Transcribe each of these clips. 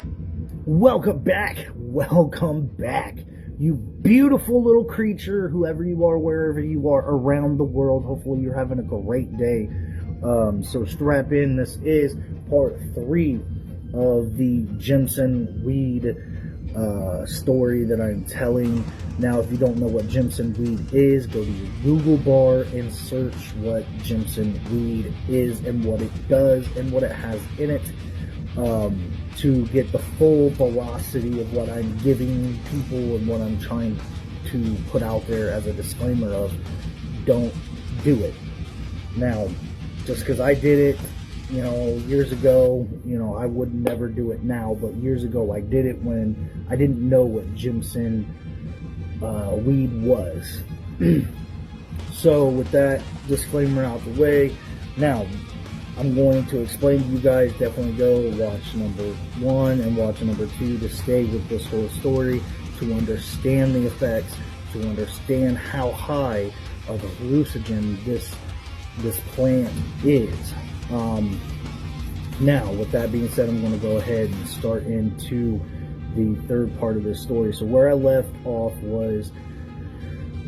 Welcome back, you beautiful little creature, whoever you are, wherever you are around the world. Hopefully you're having a great day. So strap in. This is part 3 of the Jimson weed story that I'm telling. Now, if you don't know what Jimson weed is, go to your Google bar and search what Jimson weed is and what it does and what it has in it. To get the full velocity of what I'm giving people and what I'm trying to put out there as a disclaimer of, don't do it. Now, just because I did it, years ago, I would never do it now, but years ago I did it when I didn't know what Jimson weed was. So with that disclaimer out the way, now I'm going to explain to you guys. Definitely go watch number 1 and watch number 2 to stay with this whole story, to understand the effects, to understand how high of a hallucinogen this plant is. Now, with that being said, I'm going to go ahead and start into the third part of this story. So where I left off was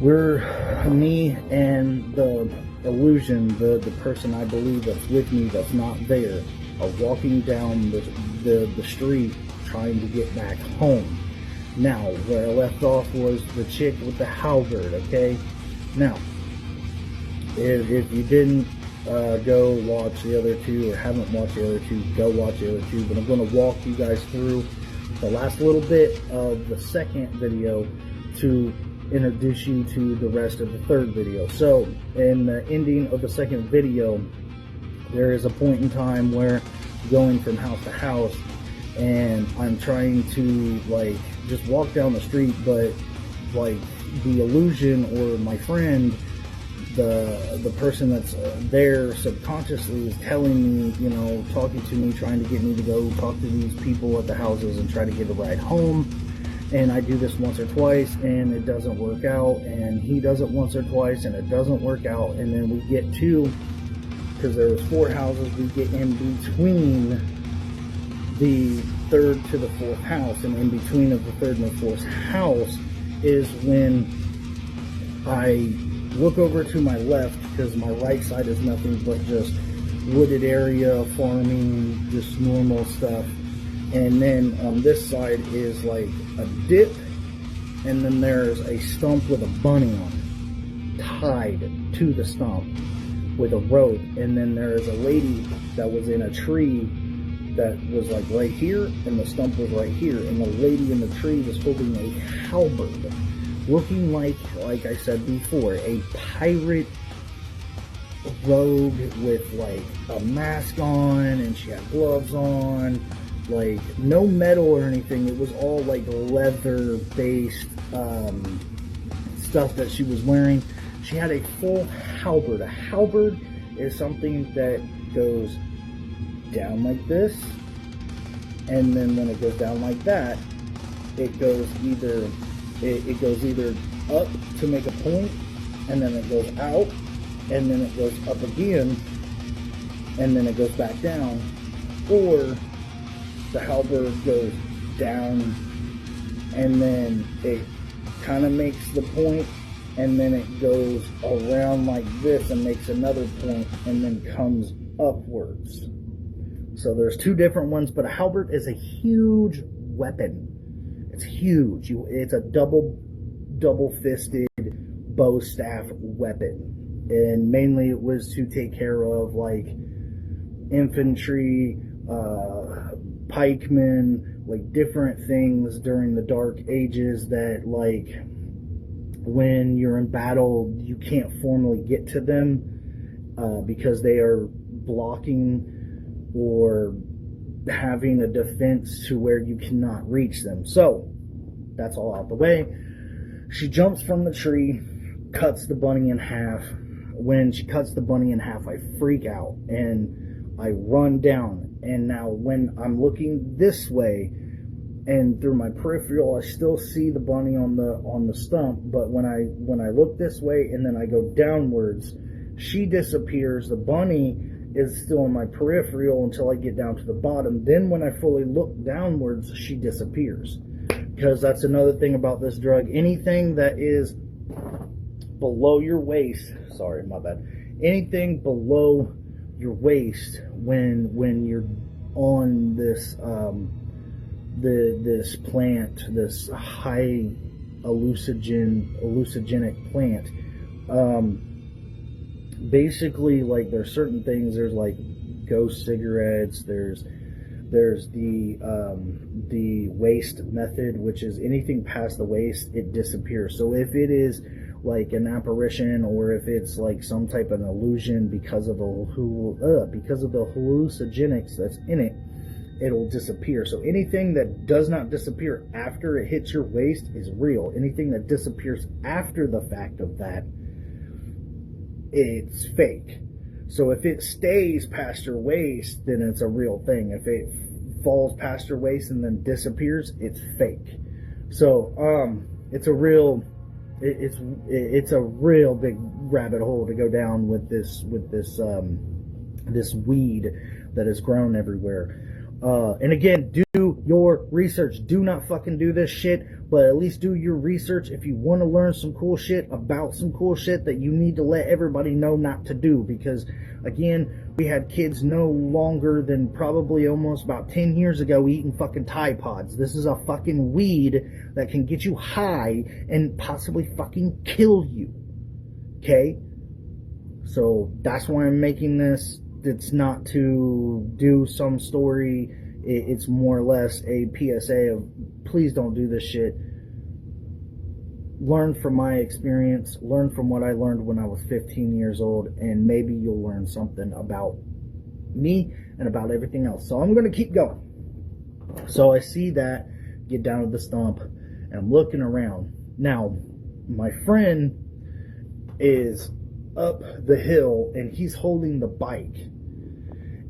me and the illusion, the person I believe that's with me that's not there, are walking down the street trying to get back home. Now, where I left off was the chick with the halberd, okay? Now, if you didn't go watch the other 2 or haven't watched the other 2, go watch the other 2, but I'm going to walk you guys through the last little bit of the second video to introduce you to the rest of the third video. So in the ending of the second video, there is a point in time where going from house to house, and I'm trying to just walk down the street, but the illusion or my friend, the person that's there subconsciously is telling me, talking to me, trying to get me to go talk to these people at the houses and try to get a ride home. And I do this once or twice and it doesn't work out, and he does it once or twice and it doesn't work out, and then we get to, because there was 4 houses, we get in between the third to the 4th house, and in between of the third and the 4th house is when I look over to my left, because my right side is nothing but just wooded area, farming, just normal stuff. And then on this side is like a dip, and then there's a stump with a bunny on it, tied to the stump with a rope. And then there's a lady that was in a tree that was right here, and the stump was right here. And the lady in the tree was holding a halberd, looking like I said before, a pirate rogue with a mask on, and she had gloves on. No metal or anything. It was all leather based stuff that she was wearing. She had a full halberd. A halberd is something that goes down like this, and then when it goes down like that, it goes either up to make a point, and then it goes out, and then it goes up again, and then it goes back down, or the halberd goes down and then it kind of makes the point, and then it goes around like this and makes another point and then comes upwards. So there's 2 different ones, but a halberd is a huge weapon. It's huge. It's a double-fisted bow staff weapon, and mainly it was to take care of infantry, pikemen, different things during the Dark Ages that when you're in battle you can't formally get to them because they are blocking or having a defense to where you cannot reach them. So that's all out the way. She jumps from the tree, cuts the bunny in half. When she cuts the bunny in half, I freak out and I run down. And now when I'm looking this way and through my peripheral, I still see the bunny on the stump, but when I look this way and then I go downwards, she disappears. The bunny is still in my peripheral until I get down to the bottom. Then when I fully look downwards, she disappears. Because that's another thing about this drug. Anything that is below your waist, sorry, my bad. Anything below your waist when you're on this this plant, this high hallucinogenic plant, basically, like, there's certain things. There's like ghost cigarettes. There's the waist method, which is anything past the waist, it disappears. So if it is like an apparition, or if it's like some type of illusion because of the hallucinogenics that's in it, it'll disappear. So anything that does not disappear after it hits your waist is real. Anything that disappears after the fact of that, it's fake. So if it stays past your waist, then it's a real thing. If it falls past your waist and then disappears, it's fake. So it's a real big rabbit hole to go down with this weed that is grown everywhere. And again, do your research. Do not fucking do this shit, but at least do your research if you want to learn some cool shit about some cool shit that you need to let everybody know not to do. Because, again, we had kids no longer than probably almost about 10 years ago eating fucking Tide Pods. This is a fucking weed that can get you high and possibly fucking kill you. Okay? So that's why I'm making this. It's not to do some story. It's more or less a PSA of, please don't do this shit. Learn from my experience. Learn from what I learned when I was 15 years old, and maybe you'll learn something about me and about everything else. So I'm going to keep going. So I see that, get down to the stump, and I'm looking around. Now, my friend is up the hill, and he's holding the bike.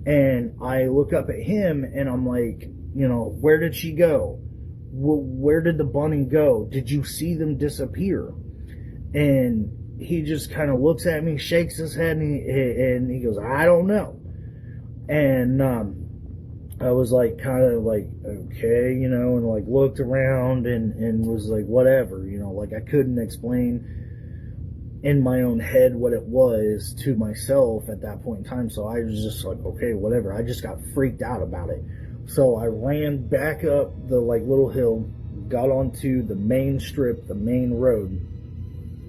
And I look up at him, and I'm like, where did she go? Where did the bunny go? Did you see them disappear? And he just kind of looks at me, shakes his head, and he goes, I don't know. And I was like, kind of like, okay, and like looked around and was like, whatever, like I couldn't explain in my own head what it was to myself at that point in time. So I was just like, okay, whatever. I just got freaked out about it. So I ran back up the like little hill, got onto the main strip, the main road.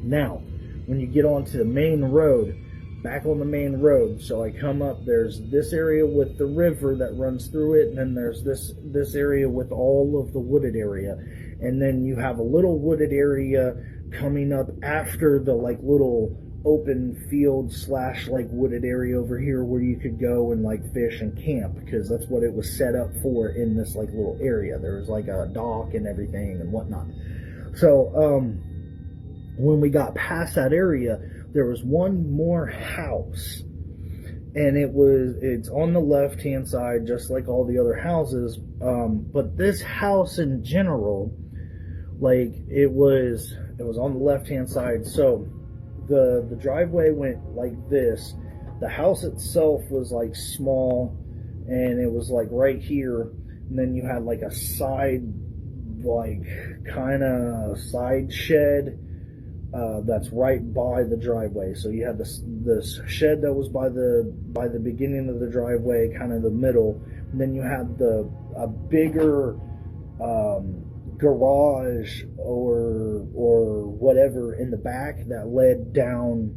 Now, when you get onto the main road, back on the main road, so I come up, there's this area with the river that runs through it, and then there's this area with all of the wooded area. And then you have a little wooded area coming up after the like little open field / like wooded area over here where you could go and like fish and camp, because that's what it was set up for in this like little area. There was like a dock and everything and whatnot. So when we got past that area, there was one more house, and it's on the left hand side just like all the other houses, but this house in general, like it was on the left hand side. So the driveway went like this. The house itself was like small, and it was like right here, and then you had like a side, like kind of side shed that's right by the driveway. So you had this shed that was by the beginning of the driveway, kind of the middle, and then you had a bigger garage or whatever in the back that led down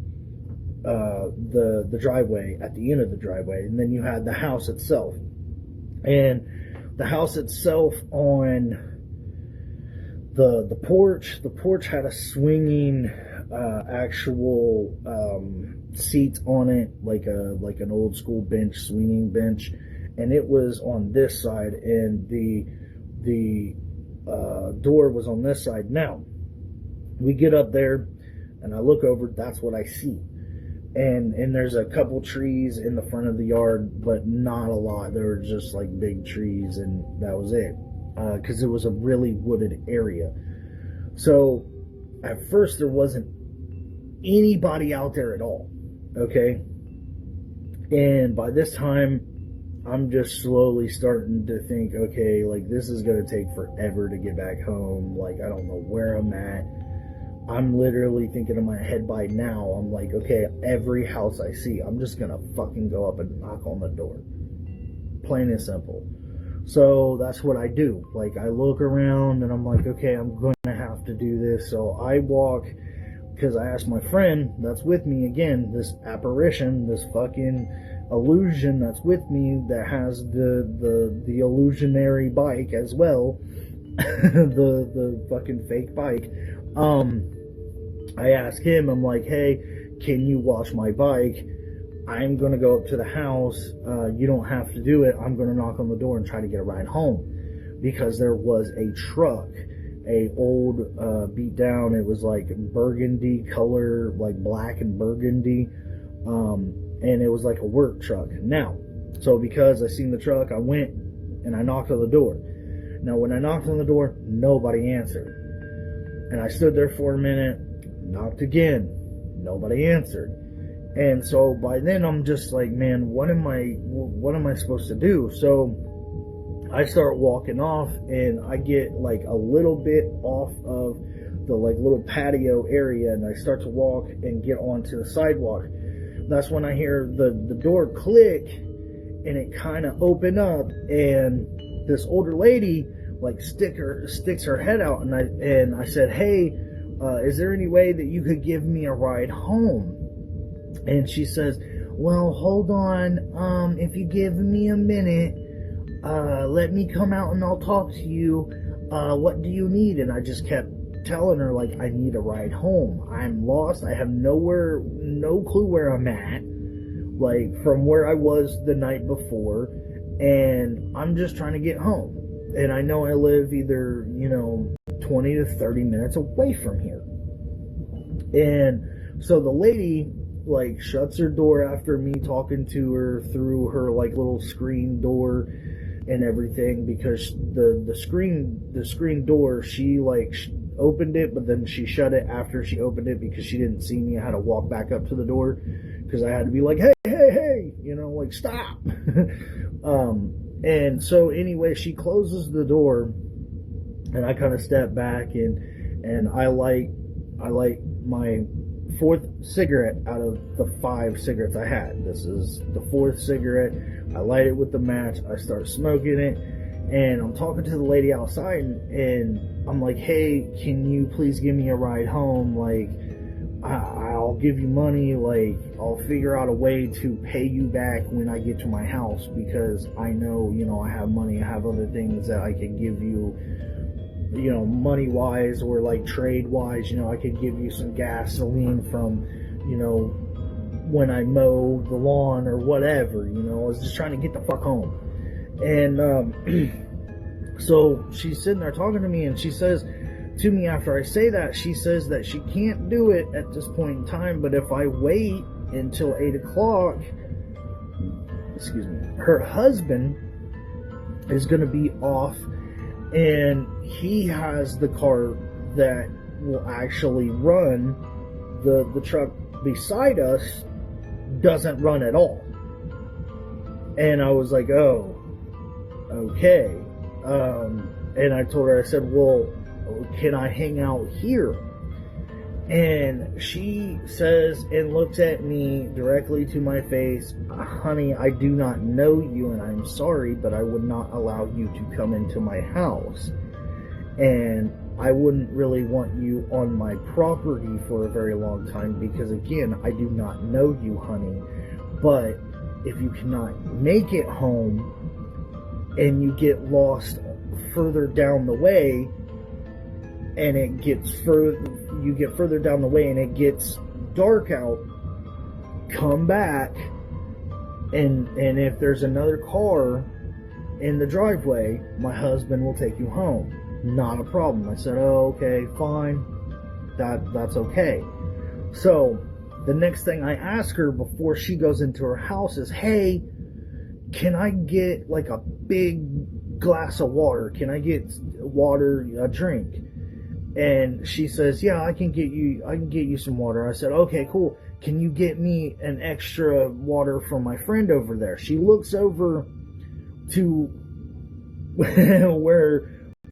the driveway at the end of the driveway. And then you had the house itself, and the house itself on the porch had a swinging actual seat on it, like an old school bench, swinging bench, and it was on this side, and the door was on this side. Now we get up there and I look over, that's what I see. And there's a couple trees in the front of the yard, but not a lot. There were just like big trees, and that was it, because it was a really wooded area. So at first there wasn't anybody out there at all, okay? And by this time, I'm just slowly starting to think, okay, like this is going to take forever to get back home. Like, I don't know where I'm at. I'm literally thinking in my head by now, I'm like, okay, every house I see, I'm just going to fucking go up and knock on the door. Plain and simple. So that's what I do. Like, I look around and I'm like, okay, I'm going to have to do this. So I walk, because I asked my friend that's with me, again, this apparition, this fucking illusion that's with me, that has the illusionary bike as well, the fucking fake bike. I asked him, I'm like, hey, can you wash my bike? I'm going to go up to the house. You don't have to do it. I'm going to knock on the door and try to get a ride home. Because there was a truck, a old beat down, it was like burgundy color, like black and burgundy. And it was like a work truck. Now, so because I seen the truck, I went and I knocked on the door. Now, when I knocked on the door, nobody answered. And I stood there for a minute, knocked again, nobody answered. And so by then I'm just like, man, what am I supposed to do? So I start walking off, and I get like a little bit off of the like little patio area, and I start to walk and get onto the sidewalk. That's when I hear the door click, and it kind of open up, and this older lady like sticks her head out, and I said, hey, is there any way that you could give me a ride home? And she says, well, hold on, if you give me a minute, let me come out and I'll talk to you. What do you need? And I just kept telling her, like, I need a ride home. I'm lost. I have no clue where I'm at, like, from where I was the night before, and I'm just trying to get home. And I know I live either, 20 to 30 minutes away from here. And so the lady, like, shuts her door after me talking to her through her, like, little screen door and everything, because the screen door, she, like, opened it, but then she shut it after she opened it because she didn't see me. I had to walk back up to the door because I had to be like, hey, like, stop. And so anyway, she closes the door, and I kind of step back, and I light my fourth cigarette out of the 5 cigarettes I had. This is the 4th cigarette. I light it with the match. I start smoking it, and I'm talking to the lady outside, and I'm like, hey, can you please give me a ride home? Like, I'll give you money. Like, I'll figure out a way to pay you back when I get to my house, because I know, I have money. I have other things that I can give you, money wise, or like trade wise. I could give you some gasoline from, when I mow the lawn or whatever. I was just trying to get the fuck home. And so she's sitting there talking to me, and she says to me, after I say that, she says that she can't do it at this point in time, but if I wait until 8 o'clock, her husband is going to be off, and he has the car that will actually run. The truck beside us doesn't run at all. And I was like, oh, okay. And I told her, I said, well, can I hang out here? And she says, and looks at me directly to my face, honey, I do not know you, and I'm sorry, but I would not allow you to come into my house. And I wouldn't really want you on my property for a very long time, because again, I do not know you, honey. But if you cannot make it home and you get lost further down the way, and it gets you get further down the way and it gets dark out, come back, and if there's another car in the driveway, my husband will take you home. Not a problem. I said, oh, okay, fine. That's okay. So the next thing I ask her before she goes into her house is, hey, can I get like a big glass of water? Can I get water, a drink? And she says, yeah, I can get you some water. I said, okay, cool. can you get me an extra water from my friend over there? She looks over to where